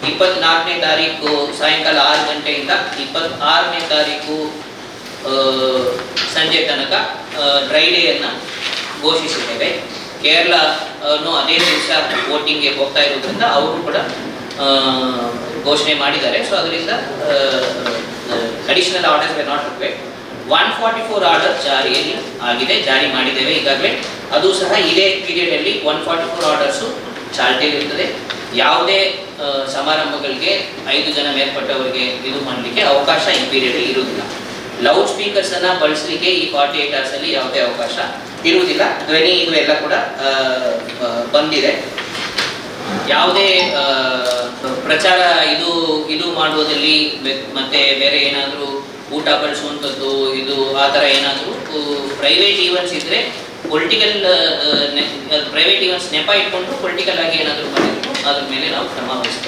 24ನೇ ತಾರೀಕು ಸಾಯಂಕಾಲ 6 ಗಂಟೆಯಿಂದ 26ನೇ ತಾರೀಕು ಸಂಜೆ ತನಕ ಡ್ರೈ ಡೇಯನ್ನು ಘೋಷಿಸಿದ್ದೇವೆ. ಕೇರಳನು ಅದೇ ದಿವಸ ವೋಟಿಂಗ್ಗೆ ಹೋಗ್ತಾ ಇರೋದ್ರಿಂದ ಅವರು ಕೂಡ ಘೋಷಣೆ ಮಾಡಿದ್ದಾರೆ. ಸೊ ಅದರಿಂದ additional orders we not required. 144 order ಜಾರಿ ಮಾಡಿದ್ದೇವೆ ಈಗಾಗಲೇ. ಅದು ಸಹ ಇದೇ ಪೀರಿಯಡಲ್ಲಿ 144 ಆರ್ಡರ್ಸು ಚಾಲ್ತಿಯಲ್ಲಿರ್ತದೆ. ಯಾವುದೇ ಸಮಾರಂಭಗಳಿಗೆ 5 ಜನ ಮೇಲ್ಪಟ್ಟವರಿಗೆ ಇದು ಮಾಡಲಿಕ್ಕೆ ಅವಕಾಶ ಈ ಪೀರಿಯಡಲ್ಲಿ ಇರುವುದಿಲ್ಲ. ಲೌಡ್ ಸ್ಪೀಕರ್ಸ್ ಅನ್ನು ಬಳಸಲಿಕ್ಕೆ ಈ 48 hours ಅಲ್ಲಿ ಯಾವುದೇ ಅವಕಾಶ ಇರುವುದಿಲ್ಲ. ಧ್ವನಿ ಇದು ಎಲ್ಲ ಕೂಡ ಬಂದಿದೆ. ಯಾವುದೇ ಪ್ರಚಾರ ಇದು ಮಾಡುವುದಲ್ಲಿ ಮತ್ತೆ ಬೇರೆ ಏನಾದರೂ ಊಟ ಬಡಿಸುವಂಥದ್ದು ಇದು ಆ ಥರ ಏನಾದರೂ ಪ್ರೈವೇಟ್ ಈವೆಂಟ್ಸ್ ಇದ್ದರೆ ಪ್ರೈವೇಟ್ ಈವೆಂಟ್ಸ್ ನೆಪ ಇಟ್ಕೊಂಡು ಪೊಲಿಟಿಕಲ್ ಆಗಿ ಏನಾದರೂ ಮಾಡಿದ್ರು ಅದ್ರ ಮೇಲೆ ನಾವು ಕ್ರಮ ವಹಿಸ್ತೇವೆ.